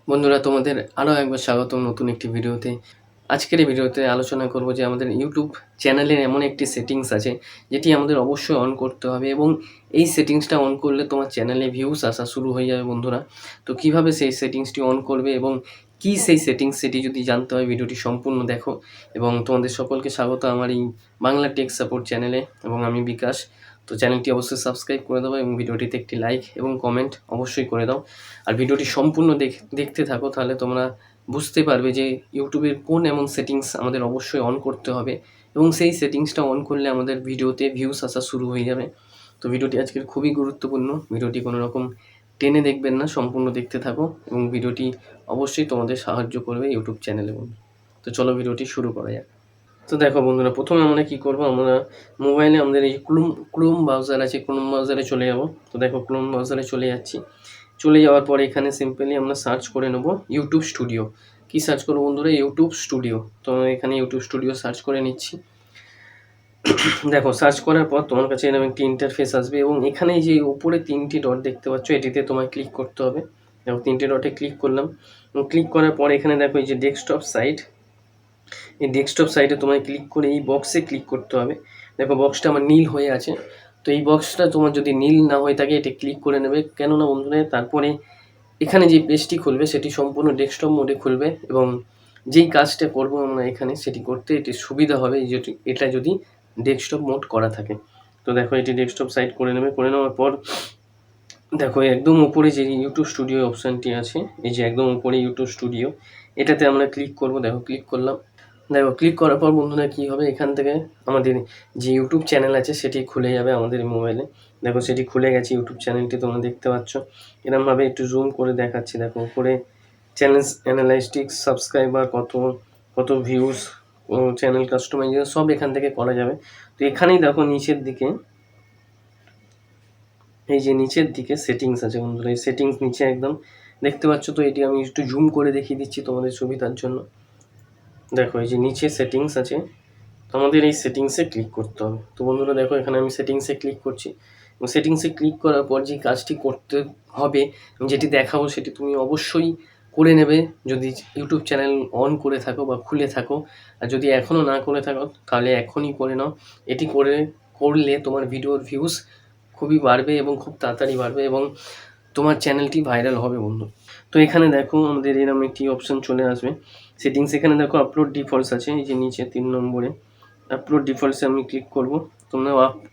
বন্ধুরা, তোমাদের আরও একবার স্বাগতম নতুন একটি ভিডিওতে। আজকের এই ভিডিওতে আলোচনা করব যে আমাদের ইউটিউব চ্যানেলের এমন একটি সেটিংস আছে যেটি আমাদের অবশ্যই অন করতে হবে, এবং এই সেটিংসটা অন করলে তোমার চ্যানেলে ভিউস আসা শুরু হয়ে যাবে বন্ধুরা। তো কিভাবে সেই সেটিংসটি অন করবে এবং কী সেই সেটিংস, সেটি যদি জানতে হয় ভিডিওটি সম্পূর্ণ দেখো। এবং তোমাদের সকলকে স্বাগত আমার এই বাংলা টেক সাপোর্ট চ্যানেলে, এবং আমি বিকাশ। তো চ্যানেলটি অবশ্যই সাবস্ক্রাইব করে দেবো এবং ভিডিওটিতে একটি লাইক এবং কমেন্ট অবশ্যই করে দাও। আর ভিডিওটি সম্পূর্ণ দেখতে থাকো, তাহলে তোমরা বুঝতে পারবে যে ইউটিউবের কোন এমন সেটিংস আমাদের অবশ্যই অন করতে হবে, এবং সেই সেটিংসটা অন করলে আমাদের ভিডিওতে ভিউস আসা শুরু হয়ে যাবে। তো ভিডিওটি আজকের খুবই গুরুত্বপূর্ণ, ভিডিওটি কোনো রকম টেনে দেখবেন না, সম্পূর্ণ দেখতে থাকো এবং ভিডিওটি অবশ্যই তোমাদের সাহায্য করবে ইউটিউব চ্যানেলে বন্ধু। তো চলো ভিডিওটি শুরু করা যাক। তো দেখো বন্ধুরা, প্রথমে আমরা কি করব, আমরা মোবাইলে আমাদের এই ক্রোম ব্রাউজার আছে, ক্রোম ব্রাউজারে চলে যাব। তো দেখো ক্রোম ব্রাউজারে চলে যাচ্ছি। চলে যাওয়ার পর এখানে সিম্পলি আমরা সার্চ করে নেব ইউটিউব স্টুডিও। কি সার্চ করবো বন্ধুরা? YouTube studio. তো এখানে ইউটিউব স্টুডিও সার্চ করে নিচ্ছি। দেখো সার্চ করার পর তোমার কাছে এরকম একটি ইন্টারফেস আসবে, এবং এখানে যে উপরে 3টি ডট দেখতে পাচ্ছ, এটিতে তোমায় ক্লিক করতে হবে। দেখো 3টে ডটে ক্লিক করলাম, এবং ক্লিক করার পর এখানে দেখো এই যে ডেস্কটপ সাইট, এই ডেস্কটপ সাইটে তোমায় ক্লিক করে এই বক্সে ক্লিক করতে হবে। দেখো বক্সটা আমার নীল হয়ে আছে। তো এই বক্সটা তোমার যদি নীল না হয়ে থাকে, এটা ক্লিক করে নেবে, কেননা বন্ধুরা তারপরে এখানে যে পেজটি খুলবে সেটি সম্পূর্ণ ডেস্কটপ মোডে খুলবে, এবং যেই কাজটা করব আমরা এখানে সেটি করতে এটি সুবিধা হবে এটা যদি ডেস্কটপ মোড করা থাকে। তো দেখো এটি ডেস্কটপ সাইট করে নেবে। করে নেওয়ার পর দেখো একদম উপরে যে ইউটিউব স্টুডিও অপশানটি আছে, এই যে একদম উপরে ইউটিউব স্টুডিও, এটাতে আমরা ক্লিক করব। দেখো ক্লিক করলাম। দেখো ক্লিক করার পর বন্ধুরা কী হবে, এখান থেকে আমাদের যে ইউটিউব চ্যানেল আছে সেটি খুলে যাবে আমাদের মোবাইলে। দেখো সেটি খুলে গেছে, ইউটিউব চ্যানেলটি তোমরা দেখতে পাচ্ছ। এরকমভাবে একটু জুম করে দেখাচ্ছি। দেখো উপরে চ্যানেল অ্যানালাইটিক্স, সাবস্ক্রাইবার কত, কত ভিউজ, চ্যানেল কাস্টমাইজেশন সব এখান থেকে করা যাবে। তো এখানেই দেখো নিচের দিকে, এই যে নিচের দিকে সেটিংস আছে বন্ধুরা, এই সেটিংস নিচে একদম দেখতে পাচ্ছ। তো এটি আমি একটু জুম করে দেখিয়ে দিচ্ছি তোমাদের সুবিধার জন্য। দেখো এই যে নিচে সেটিংস আছে, আমাদের এই সেটিংসে ক্লিক করতে হবে। তো বন্ধুরা দেখো এখানে আমি সেটিংসে ক্লিক করছি, এবং সেটিংসে ক্লিক করার পর যে কাজটি করতে হবে, যেটি দেখাবো সেটি তুমি অবশ্যই করে নেবে যদি ইউটিউব চ্যানেল অন করে থাকো বা খুলে থাকো। আর যদি এখনও না করে থাকো তাহলে এখনই করে নাও। এটি করলে তোমার ভিডিওর ভিউজ খুবই বাড়বে এবং খুব তাড়াতাড়ি বাড়বে, এবং তোমার চ্যানেলটি ভাইরাল হবে বন্ধু। তো এখানে দেখো আমাদের এরকম একটি অপশান চলে আসবে সেটিংস। এখানে দেখো আপলোড ডিফল্টস আছে, এই যে নিচে 3 নম্বরে আপলোড ডিফল্টসে আমি ক্লিক করব। তোমরা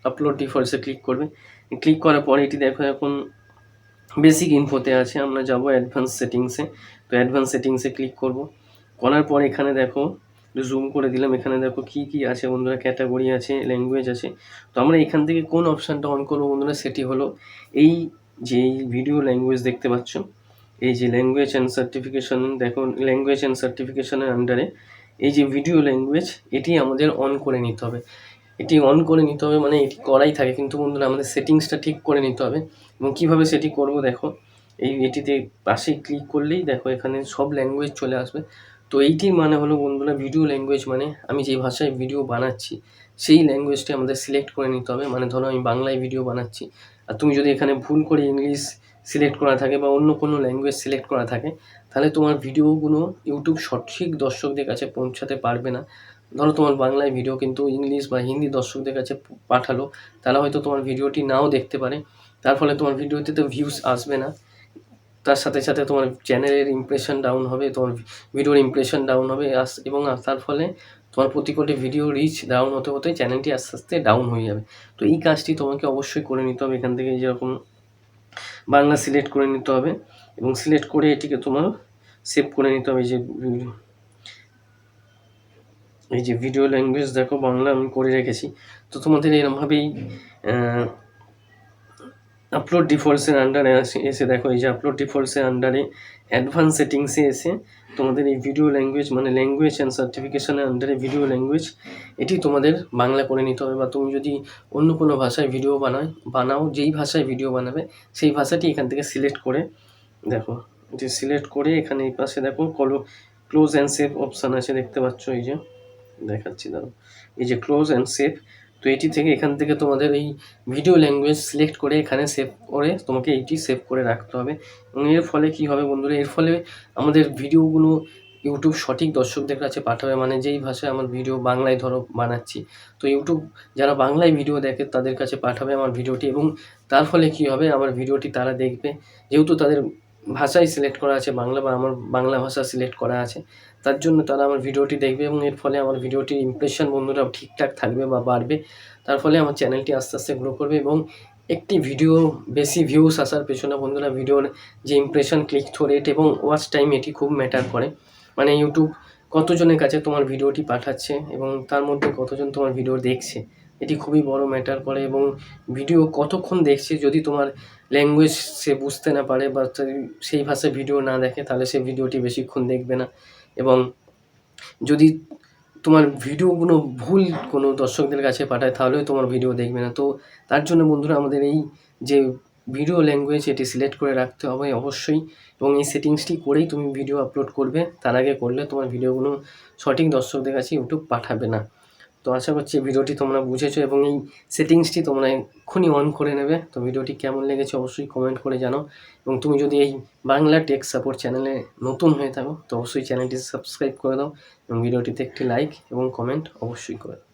আপলোড ডিফল্টসে ক্লিক করবে। ক্লিক করার পরে এটি দেখো এখন বেসিক ইনফোতে আছে, আমরা যাব অ্যাডভান্স সেটিংসে। তো অ্যাডভান্স সেটিংসে ক্লিক করব। করার পর এখানে দেখো জুম করে দিলাম, এখানে দেখো কী কী আছে বন্ধুরা, ক্যাটাগরি আছে, ল্যাঙ্গুয়েজ আছে। তো আমরা এখান থেকে কোন অপশানটা অন করবো বন্ধুরা, সেটি হলো এই যে ভিডিও ল্যাঙ্গুয়েজ দেখতে পাচ্ছ, এই যে ল্যাঙ্গুয়েজ অ্যান্ড সার্টিফিকেশন। দেখো ল্যাঙ্গুয়েজ অ্যান্ড সার্টিফিকেশনের আন্ডারে এই যে ভিডিও ল্যাঙ্গুয়েজ, এটি আমাদের অন করে নিতে হবে। এটি অন করে নিতে হবে মানে এটি করাই থাকে, কিন্তু বন্ধুরা আমাদের সেটিংসটা ঠিক করে নিতে হবে। এবং কীভাবে সেটি করব দেখো, এটিতে পাশে ক্লিক করলেই দেখো এখানে সব ল্যাঙ্গুয়েজ চলে আসবে। তো এইটির মানে হলো বন্ধুরা, ভিডিও ল্যাঙ্গুয়েজ মানে আমি যে ভাষায় ভিডিও বানাচ্ছি সেই ল্যাঙ্গুয়েজটি আমাদের সিলেক্ট করে নিতে হবে। মানে ধরো আমি বাংলায় ভিডিও বানাচ্ছি, আর তুমি যদি এখানে ভুল করে ইংলিশ সিলেক্ট করা থাকে বা অন্য কোনো ল্যাঙ্গুয়েজ সিলেক্ট করা থাকে, তাহলে তোমার ভিডিওগুলো ইউটিউব সঠিক দর্শকদের কাছে পৌঁছাতে পারবে না। ধরো তোমার বাংলায় ভিডিও কিন্তু ইংলিশ বা হিন্দি দর্শকদের কাছে পাঠালো, তারা হয়তো তোমার ভিডিওটি নাও দেখতে পারে, তার ফলে তোমার ভিডিওতে তো ভিউজ আসবে না। তার সাথে সাথে তোমার চ্যানেলের ইমপ্রেশন ডাউন হবে, তোমার ভিডিওর ইমপ্রেশন ডাউন হবে, এবং তার ফলে তোমার প্রতিটি ভিডিও রিচ ডাউন হতে হতে চ্যানেলটি আস্তে আস্তে ডাউন হয়ে যাবে। তো এই কাজটি তোমাকে অবশ্যই করে নিতে হবে। এখান থেকে যেরকম বাংলা সিলেক্ট করে নিতে হবে, এবং সিলেক্ট করে এটিকে তোমার সেভ করে নিতে হবে। এই যে ভিডিও ল্যাঙ্গুয়েজ দেখো বাংলা আমি করে রেখেছি। তো তোমাদের এরকমভাবেই আপলোড ডিফল্টসের আন্ডারে এসে দেখো এই যে আপলোড ডিফল্টসের আন্ডারে অ্যাডভান্স সেটিংসে এসে তোমাদের এই ভিডিও ল্যাঙ্গুয়েজ মানে ল্যাঙ্গুয়েজ অ্যান্ড সার্টিফিকেশনের আন্ডারে ভিডিও ল্যাঙ্গুয়েজ, এটি তোমাদের বাংলা করে নিতে হবে। বা তুমি যদি অন্য কোনো ভাষায় ভিডিও বানাও, যেই ভাষায় ভিডিও বানাবে সেই ভাষাটি এখান থেকে সিলেক্ট করে দেখো, এটি সিলেক্ট করে এখানে এই পাশে দেখো ক্লোজ অ্যান্ড সেভ অপশান আছে দেখতে পাচ্ছ, এই যে দেখাচ্ছি দাঁড়াও, এই যে ক্লোজ অ্যান্ড সেভ। তো এটি থেকে এখান থেকে তোমাদের এই ভিডিও ল্যাঙ্গুয়েজ সিলেক্ট করে এখানে সেভ করে তোমাকে এইটি সেভ করে রাখতে হবে। এবং এর ফলে কী হবে বন্ধুরা, এর ফলে আমাদের ভিডিওগুলো ইউটিউব সঠিক দর্শকদের কাছে পাঠাবে। মানে যেই ভাষায় আমার ভিডিও বাংলায় ধরো বানাচ্ছি, তো ইউটিউব যারা বাংলায় ভিডিও দেখে তাদের কাছে পাঠাবে আমার ভিডিওটি, এবং তার ফলে কী হবে, আমার ভিডিওটি তারা দেখবে। যেহেতু তাদের ভাষাই সিলেক্ট করা আছে বাংলা, বা আমার বাংলা ভাষা সিলেক্ট করা আছে, তার জন্য তারা আমার ভিডিওটি দেখবে এবং এর ফলে আমার ভিডিওটির ইমপ্রেশন বন্ধুরা ঠিকঠাক থাকবে বা বাড়বে। তার ফলে আমার চ্যানেলটি আস্তে আস্তে গ্রো করবে। এবং একটি ভিডিও বেশি ভিউস আসার পেছনে বন্ধুরা ভিডিওর যে ইমপ্রেশন, ক্লিক থ্রু রেট এবং ওয়াচ টাইম, এটি খুব ম্যাটার করে। মানে ইউটিউব কতজনের কাছে তোমার ভিডিওটি পাঠাচ্ছে এবং তার মধ্যে কতজন তোমার ভিডিও দেখছে, এটি খুবই বড় ম্যাটার করে। এবং ভিডিও কতক্ষণ দেখছে, যদি তোমার ল্যাঙ্গুয়েজ সে বুঝতে না পারে বা সেই ভাষায় ভিডিও না দেখে, তাহলে সে ভিডিওটি বেশিক্ষণ দেখবে না। এবং যদি তোমার ভিডিওগুলো ভুল কোনো দর্শকদের কাছে পাঠায়, তাহলেও তোমার ভিডিও দেখবে না। তো তার জন্য বন্ধুরা আমাদের এই যে ভিডিও ল্যাঙ্গুয়েজ, এটি সিলেক্ট করে রাখতে হবে অবশ্যই। এবং এই সেটিংসটি করেই তুমি ভিডিও আপলোড করবে, তার আগে করলে তোমার ভিডিওগুলো সঠিক দর্শকদের কাছে ইউটিউব পাঠাবে না। তো আশা করছি ভিডিওটি তোমরা বুঝেছো এবং এই সেটিংসটি তোমরা এক্ষুনি অন করে নেবে। তো ভিডিওটি কেমন লেগেছে অবশ্যই কমেন্ট করে জানাও। এবং তুমি যদি এই বাংলা টেক সাপোর্ট চ্যানেলে নতুন হয়ে থাকো, তো অবশ্যই চ্যানেলটি সাবস্ক্রাইব করে দাও এবং ভিডিওটিতে একটি লাইক এবং কমেন্ট অবশ্যই করে দাও।